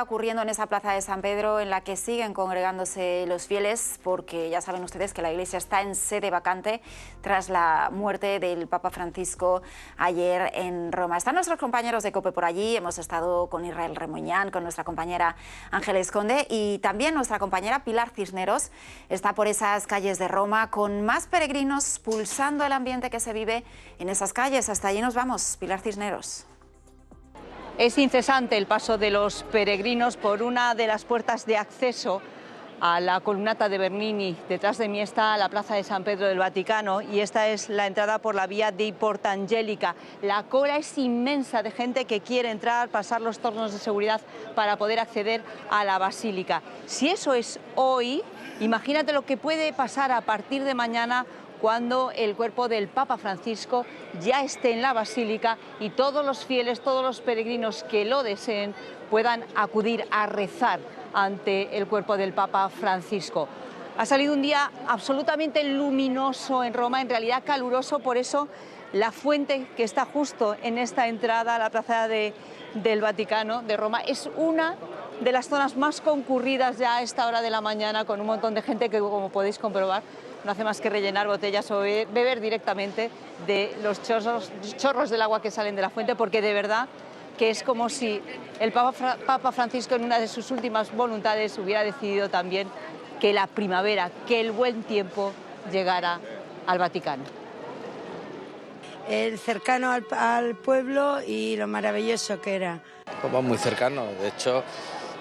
Ocurriendo en esa plaza de San Pedro en la que siguen congregándose los fieles, porque ya saben ustedes que la iglesia está en sede vacante tras la muerte del Papa Francisco ayer en Roma. Están nuestros compañeros de COPE por allí, hemos estado con Israel Remoñán, con nuestra compañera Ángeles Conde y también nuestra compañera Pilar Cisneros está por esas calles de Roma con más peregrinos pulsando el ambiente que se vive en esas calles. Hasta allí nos vamos, Pilar Cisneros. Es incesante el paso de los peregrinos por una de las puertas de acceso a la columnata de Bernini. Detrás de mí está la plaza de San Pedro del Vaticano y esta es la entrada por la vía di Porta Angelica. La cola es inmensa de gente que quiere entrar, pasar los tornos de seguridad para poder acceder a la basílica. Si eso es hoy, imagínate lo que puede pasar a partir de mañana, cuando el cuerpo del Papa Francisco ya esté en la basílica y todos los fieles, todos los peregrinos que lo deseen puedan acudir a rezar ante el cuerpo del Papa Francisco. Ha salido un día absolutamente luminoso en Roma, en realidad caluroso, por eso la fuente que está justo en esta entrada a la plaza del Vaticano de Roma es una de las zonas más concurridas ya a esta hora de la mañana, con un montón de gente que, como podéis comprobar, no hace más que rellenar botellas o beber directamente de los chorros del agua que salen de la fuente, porque de verdad que es como si el Papa Francisco, en una de sus últimas voluntades, hubiera decidido también que la primavera, que el buen tiempo llegara al Vaticano. El cercano al pueblo y lo maravilloso que era. Pues muy cercano, de hecho,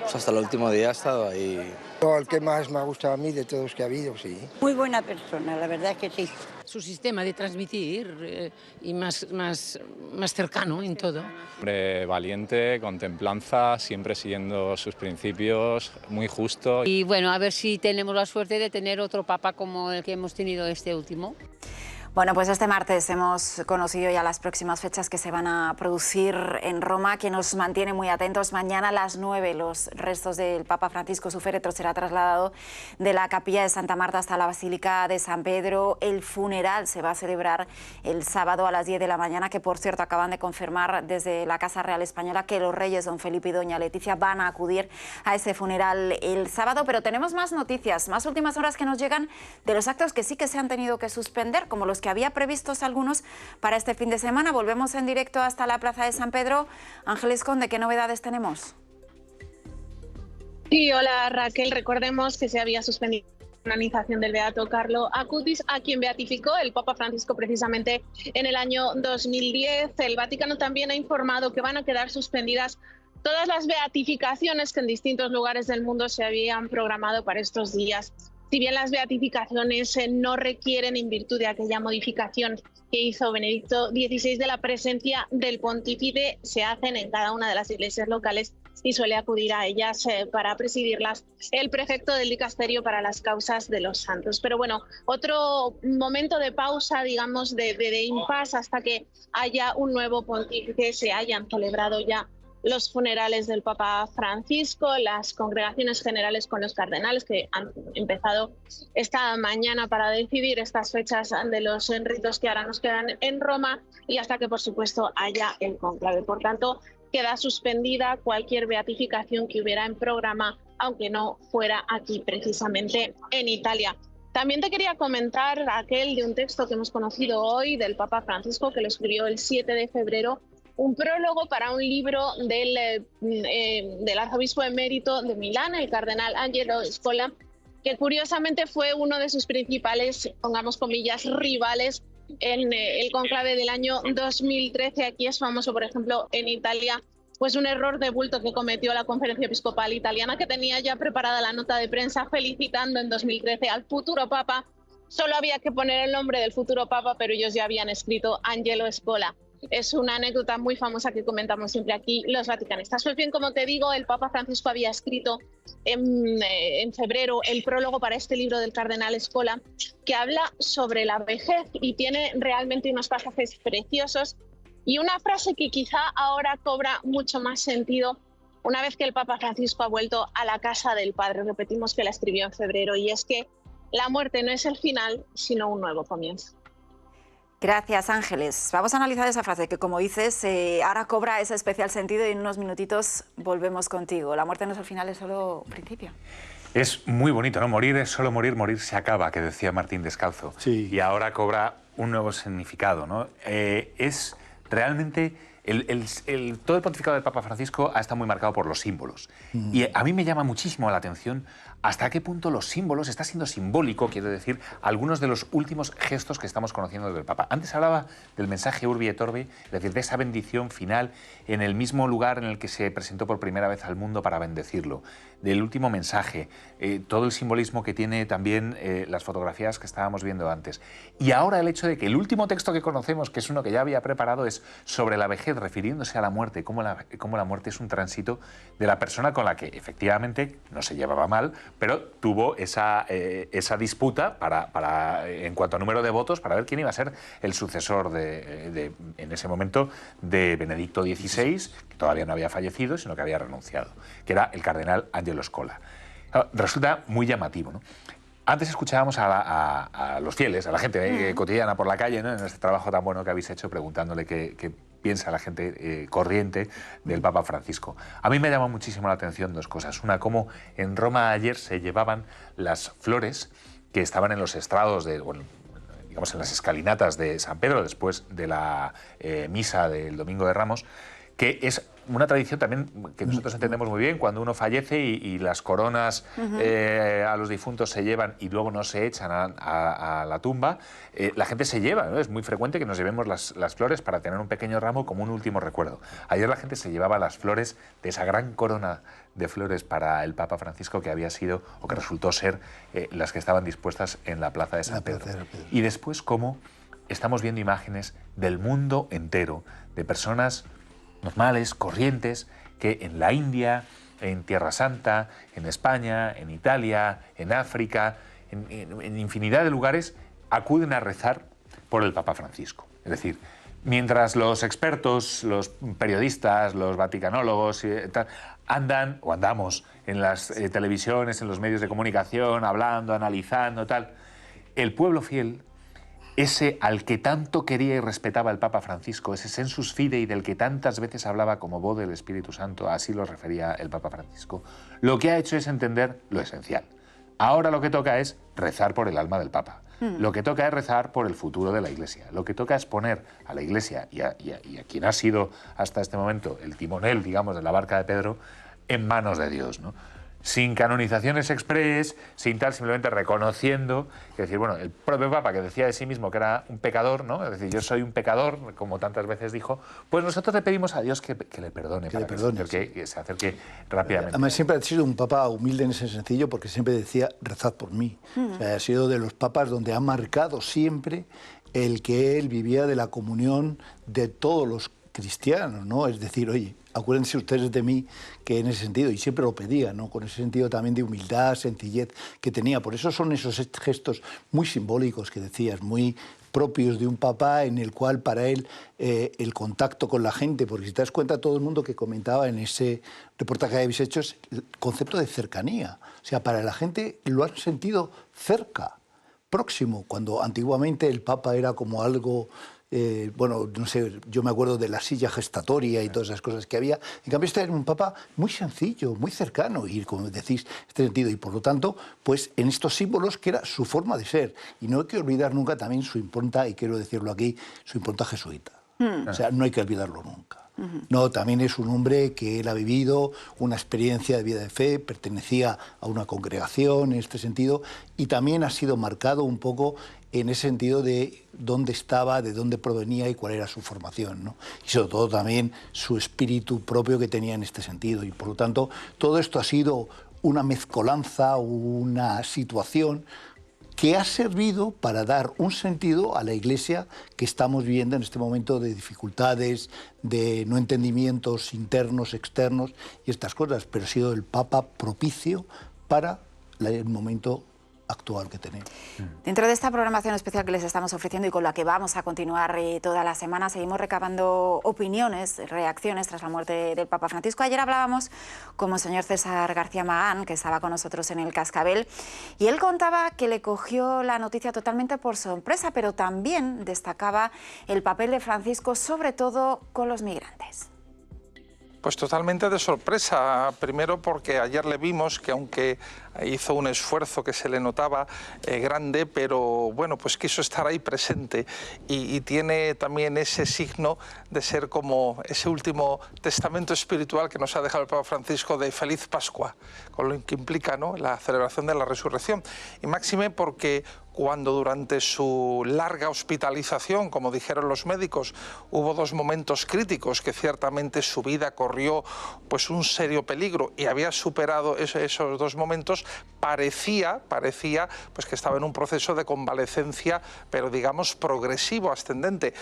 pues hasta el último día ha estado ahí. El que más me ha gustado a mí de todos que ha habido, sí. Muy buena persona, la verdad que sí. Su sistema de transmitir y más cercano en todo. Hombre valiente, con templanza, siempre siguiendo sus principios, muy justo. Y bueno, a ver si tenemos la suerte de tener otro papa como el que hemos tenido este último. Bueno, pues este martes hemos conocido ya las próximas fechas que se van a producir en Roma, que nos mantiene muy atentos. Mañana a las 9 los restos del Papa Francisco, su féretro será trasladado de la capilla de Santa Marta hasta la Basílica de San Pedro. El funeral se va a celebrar el sábado a las 10 de la mañana, que por cierto acaban de confirmar desde la Casa Real Española que los reyes don Felipe y doña Leticia van a acudir a ese funeral el sábado. Pero tenemos más noticias, más últimas horas que nos llegan de los actos que sí que se han tenido que suspender, como los que había previstos algunos para este fin de semana. Volvemos en directo hasta la plaza de San Pedro. Ángeles Conde, ¿qué novedades tenemos? Sí, hola Raquel, recordemos que se había suspendido la canonización del beato Carlo Acutis, a quien beatificó el Papa Francisco precisamente en el año 2010. El Vaticano también ha informado que van a quedar suspendidas todas las beatificaciones que en distintos lugares del mundo se habían programado para estos días. Si bien las beatificaciones no requieren, en virtud de aquella modificación que hizo Benedicto XVI de la presencia del pontífice, se hacen en cada una de las iglesias locales y suele acudir a ellas para presidirlas el prefecto del dicasterio para las causas de los santos. Pero bueno, otro momento de pausa, digamos, de impasse hasta que haya un nuevo pontífice, se hayan celebrado ya los funerales del Papa Francisco, las congregaciones generales con los cardenales que han empezado esta mañana para decidir estas fechas de los ritos que ahora nos quedan en Roma y hasta que por supuesto haya el cónclave. Por tanto, queda suspendida cualquier beatificación que hubiera en programa, aunque no fuera aquí precisamente en Italia. También te quería comentar, Raquel, de un texto que hemos conocido hoy del Papa Francisco, que lo escribió el 7 de febrero, un prólogo para un libro del arzobispo emérito de Milán, el cardenal Angelo Scola, que curiosamente fue uno de sus principales, pongamos comillas, rivales en el conclave del año 2013. Aquí es famoso, por ejemplo, en Italia, pues un error de bulto que cometió la Conferencia Episcopal Italiana, que tenía ya preparada la nota de prensa felicitando en 2013 al futuro Papa. Solo había que poner el nombre del futuro Papa, pero ellos ya habían escrito Angelo Scola. Es una anécdota muy famosa que comentamos siempre aquí los vaticanistas. Pues bien, como te digo, el Papa Francisco había escrito en febrero el prólogo para este libro del cardenal Scola, que habla sobre la vejez y tiene realmente unos pasajes preciosos y una frase que quizá ahora cobra mucho más sentido una vez que el Papa Francisco ha vuelto a la casa del Padre. Repetimos que la escribió en febrero, y es que la muerte no es el final, sino un nuevo comienzo. Gracias, Ángeles. Vamos a analizar esa frase que, como dices, ahora cobra ese especial sentido y en unos minutitos volvemos contigo. La muerte no es al final, es solo principio. Es muy bonito, ¿no? Morir es solo morir, morir se acaba, que decía Martín Descalzo. Sí. Y ahora cobra un nuevo significado, ¿no? Es realmente... todo el pontificado del Papa Francisco ha estado muy marcado por los símbolos. Y a mí me llama muchísimo la atención hasta qué punto los símbolos, está siendo simbólico, quiero decir, algunos de los últimos gestos que estamos conociendo del Papa. Antes hablaba del mensaje Urbi et Orbi, es decir, de esa bendición final en el mismo lugar en el que se presentó por primera vez al mundo para bendecirlo, del último mensaje, todo el simbolismo que tiene también las fotografías que estábamos viendo antes. Y ahora el hecho de que el último texto que conocemos, que es uno que ya había preparado, es sobre la vejez, refiriéndose a la muerte, cómo la muerte es un tránsito de la persona con la que efectivamente no se llevaba mal, pero tuvo esa disputa en cuanto a número de votos para ver quién iba a ser el sucesor en ese momento de Benedicto XVI, que todavía no había fallecido, sino que había renunciado, que era el cardenal Angelo Scola. Resulta muy llamativo, ¿no? Antes escuchábamos a los fieles, a la gente cotidiana por la calle, ¿no? En este trabajo tan bueno que habéis hecho, preguntándole qué piensa la gente corriente del Papa Francisco. A mí me llama muchísimo la atención dos cosas. Una, cómo en Roma ayer se llevaban las flores que estaban en los estrados digamos en las escalinatas de San Pedro después de la misa del Domingo de Ramos, que es una tradición también que nosotros entendemos muy bien. Cuando uno fallece y las coronas a los difuntos se llevan y luego no se echan a la tumba, la gente se lleva, ¿no? Es muy frecuente que nos llevemos las flores para tener un pequeño ramo como un último recuerdo. Ayer la gente se llevaba las flores de esa gran corona de flores para el Papa Francisco que había sido, o que resultó ser, las que estaban dispuestas en la plaza de San Pedro. Y después cómo estamos viendo imágenes del mundo entero, de personas normales, corrientes, que en la India, en Tierra Santa, en España, en Italia, en África, en infinidad de lugares, acuden a rezar por el Papa Francisco. Es decir, mientras los expertos, los periodistas, los vaticanólogos andamos en las televisiones, en los medios de comunicación, hablando, analizando, tal, el pueblo fiel, ese al que tanto quería y respetaba el Papa Francisco, ese sensus fidei del que tantas veces hablaba como voz del Espíritu Santo, así lo refería el Papa Francisco, lo que ha hecho es entender lo esencial. Ahora lo que toca es rezar por el alma del Papa. Lo que toca es rezar por el futuro de la Iglesia. Lo que toca es poner a la Iglesia y a quien ha sido hasta este momento el timonel, digamos, de la barca de Pedro, en manos de Dios, ¿no? Sin canonizaciones express, sin tal, simplemente reconociendo, es decir, bueno, el propio Papa que decía de sí mismo que era un pecador, ¿no? Es decir, yo soy un pecador, como tantas veces dijo, pues nosotros le pedimos a Dios que le perdone, que se acerque rápidamente. Además, siempre ha sido un Papa humilde en ese sencillo, porque siempre decía, rezad por mí. O sea, ha sido de los papas donde ha marcado siempre el que él vivía de la comunión de todos los cristianos, ¿no? Es decir, oye, acuérdense ustedes de mí, que en ese sentido, y siempre lo pedía, ¿no? Con ese sentido también de humildad, sencillez que tenía. Por eso son esos gestos muy simbólicos que decías, muy propios de un papa, en el cual para él el contacto con la gente, porque si te das cuenta, todo el mundo que comentaba en ese reportaje que habéis hecho es el concepto de cercanía. O sea, para la gente lo han sentido cerca, próximo, cuando antiguamente el papa era como algo... bueno, no sé, yo me acuerdo de la silla gestatoria y todas esas cosas que había. En cambio, este era un papa muy sencillo, muy cercano, y como decís, este sentido. Y por lo tanto, pues en estos símbolos que era su forma de ser. Y no hay que olvidar nunca también su impronta, y quiero decirlo aquí, su impronta jesuita. O sea, no hay que olvidarlo nunca. No, también es un hombre que él ha vivido una experiencia de vida de fe, pertenecía a una congregación en este sentido, y también ha sido marcado un poco en ese sentido de dónde estaba, de dónde provenía y cuál era su formación, ¿no? Y sobre todo también su espíritu propio que tenía en este sentido. Y por lo tanto, todo esto ha sido una mezcolanza, una situación que ha servido para dar un sentido a la Iglesia que estamos viviendo en este momento de dificultades, de no entendimientos internos, externos y estas cosas, pero ha sido el Papa propicio para el momento actual que tenemos. Dentro de esta programación especial que les estamos ofreciendo y con la que vamos a continuar toda la semana, seguimos recabando opiniones, reacciones tras la muerte del Papa Francisco. Ayer hablábamos con Monseñor César García Magán, que estaba con nosotros en el Cascabel, y él contaba que le cogió la noticia totalmente por sorpresa, pero también destacaba el papel de Francisco, sobre todo con los migrantes. Pues totalmente de sorpresa, primero porque ayer le vimos que aunque hizo un esfuerzo que se le notaba grande, pero bueno, pues quiso estar ahí presente y tiene también ese signo de ser como ese último testamento espiritual que nos ha dejado el Papa Francisco de Feliz Pascua, con lo que implica, ¿no?, la celebración de la resurrección. Y máxime porque cuando durante su larga hospitalización, como dijeron los médicos, hubo 2 momentos críticos que ciertamente su vida corrió pues un serio peligro y había superado esos 2 momentos, parecía pues que estaba en un proceso de convalecencia, pero digamos progresivo, ascendente.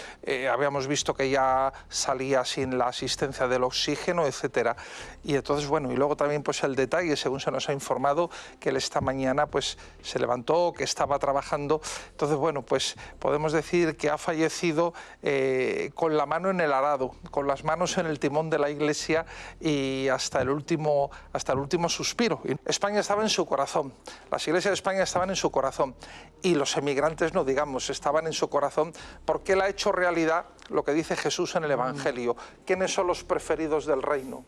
Habíamos visto que ya salía sin la asistencia del oxígeno, etcétera. Y entonces, bueno, y luego también pues el detalle, según se nos ha informado, que él esta mañana pues se levantó, que estaba trabajando. Entonces, bueno, pues podemos decir que ha fallecido con la mano en el arado, con las manos en el timón de la Iglesia y hasta el último suspiro. España estaba en su corazón, las iglesias de España estaban en su corazón y los emigrantes, no digamos, estaban en su corazón porque él ha hecho realidad lo que dice Jesús en el Evangelio. ¿Quiénes son los preferidos del reino?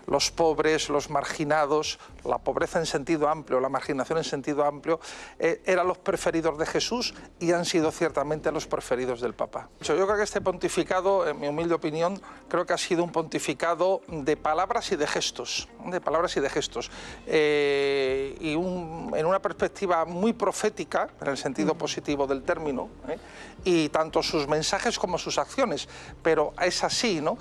Los pobres, los marginados, la pobreza en sentido amplio, la marginación en sentido amplio, eran los preferidos de Jesús y han sido ciertamente los preferidos del Papa. Yo creo que este pontificado, en mi humilde opinión, creo que ha sido un pontificado de palabras y de gestos, en una perspectiva muy profética, en el sentido positivo del término, y tanto sus mensajes como sus acciones, pero es así, ¿no?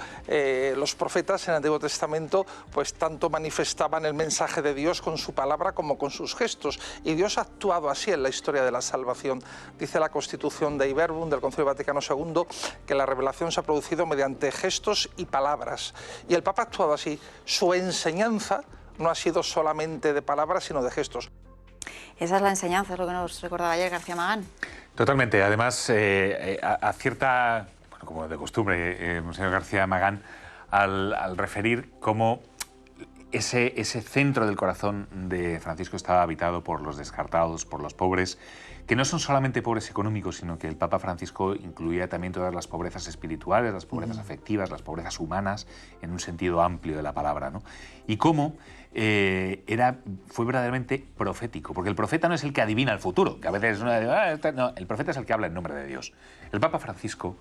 Los profetas en el Antiguo Testamento pues tanto manifestaban el mensaje de Dios con su palabra como con sus gestos, y Dios ha actuado así en la historia de la salvación. Dice la Constitución de Verbum del Concilio Vaticano II que la revelación se ha producido mediante gestos y palabras, y el Papa ha actuado así. Su enseñanza no ha sido solamente de palabras, sino de gestos. Esa es la enseñanza, es lo que nos recordaba ayer García Magán. Totalmente, además acierta, bueno, como de costumbre, Monseñor García Magán, al referir cómo ese centro del corazón de Francisco estaba habitado por los descartados, por los pobres, que no son solamente pobres económicos, sino que el Papa Francisco incluía también todas las pobrezas espirituales, las pobrezas afectivas, las pobrezas humanas, en un sentido amplio de la palabra, ¿no? Y cómo fue verdaderamente profético, porque el profeta no es el que adivina el futuro, que a veces no, el profeta es el que habla en nombre de Dios. El Papa Francisco,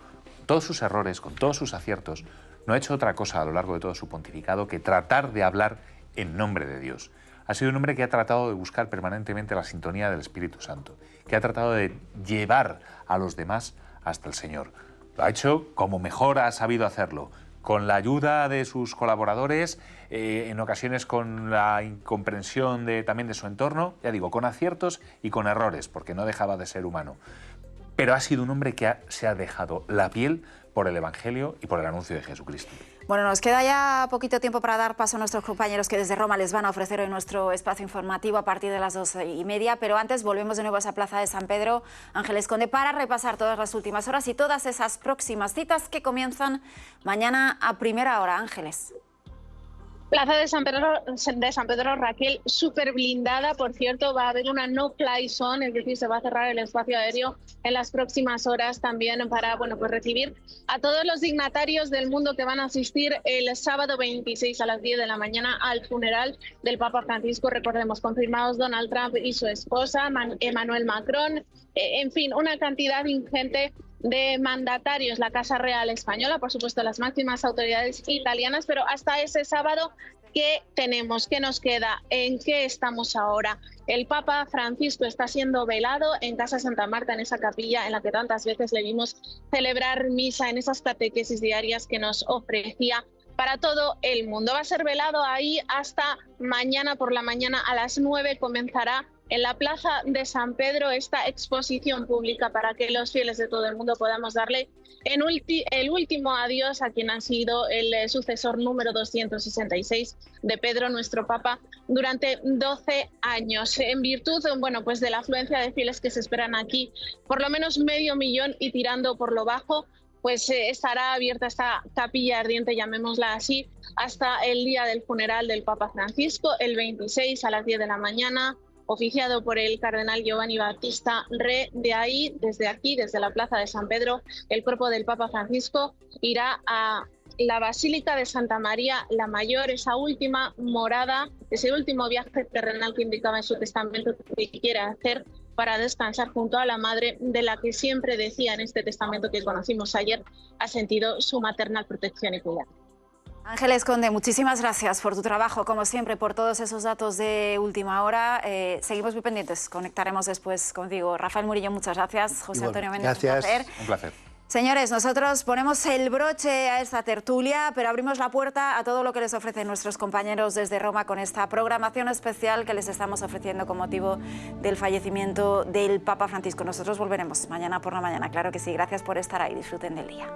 todos sus errores, con todos sus aciertos, no ha hecho otra cosa a lo largo de todo su pontificado que tratar de hablar en nombre de Dios. Ha sido un hombre que ha tratado de buscar permanentemente la sintonía del Espíritu Santo, que ha tratado de llevar a los demás hasta el Señor. Lo ha hecho como mejor ha sabido hacerlo, con la ayuda de sus colaboradores, en ocasiones con la incomprensión también de su entorno, ya digo, con aciertos y con errores, porque no dejaba de ser humano. Pero ha sido un hombre que se ha dejado la piel por el Evangelio y por el anuncio de Jesucristo. Bueno, nos queda ya poquito tiempo para dar paso a nuestros compañeros que desde Roma les van a ofrecer hoy nuestro espacio informativo a partir de las 2:30, pero antes volvemos de nuevo a esa plaza de San Pedro, Ángeles Conde, para repasar todas las últimas horas y todas esas próximas citas que comienzan mañana a primera hora. Ángeles. Plaza de San Pedro, Raquel, súper blindada, por cierto, va a haber una no-fly zone, es decir, se va a cerrar el espacio aéreo en las próximas horas también para, bueno, pues recibir a todos los dignatarios del mundo que van a asistir el sábado 26 a las 10 de la mañana al funeral del Papa Francisco. Recordemos, confirmados Donald Trump y su esposa, Emmanuel Macron, en fin, una cantidad ingente de mandatarios, la Casa Real Española, por supuesto las máximas autoridades italianas, pero hasta ese sábado, ¿qué tenemos? ¿Qué nos queda? ¿En qué estamos ahora? El Papa Francisco está siendo velado en Casa Santa Marta, en esa capilla en la que tantas veces le vimos celebrar misa, en esas catequesis diarias que nos ofrecía para todo el mundo. Va a ser velado ahí hasta mañana por la mañana a las 9, comenzará en la plaza de San Pedro esta exposición pública para que los fieles de todo el mundo podamos darle el último adiós a quien ha sido el sucesor número 266 de Pedro, nuestro Papa, durante 12 años. En virtud, bueno, pues de la afluencia de fieles que se esperan aquí, por lo menos 500.000 y tirando por lo bajo, pues estará abierta esta capilla ardiente, llamémosla así, hasta el día del funeral del Papa Francisco, el 26 a las 10 de la mañana, oficiado por el cardenal Giovanni Battista Re. De ahí, desde la plaza de San Pedro, el cuerpo del Papa Francisco irá a la Basílica de Santa María la Mayor, esa última morada, ese último viaje terrenal que indicaba en su testamento que quiere hacer para descansar junto a la madre, de la que siempre decía en este testamento que conocimos ayer, ha sentido su maternal protección y cuidado. Ángeles Conde, muchísimas gracias por tu trabajo, como siempre, por todos esos datos de última hora. Seguimos muy pendientes, conectaremos después contigo. Rafael Murillo, muchas gracias. José Antonio Méndez, gracias. Un placer. Señores, nosotros ponemos el broche a esta tertulia, pero abrimos la puerta a todo lo que les ofrecen nuestros compañeros desde Roma con esta programación especial que les estamos ofreciendo con motivo del fallecimiento del Papa Francisco. Nosotros volveremos mañana por la mañana, claro que sí. Gracias por estar ahí, disfruten del día.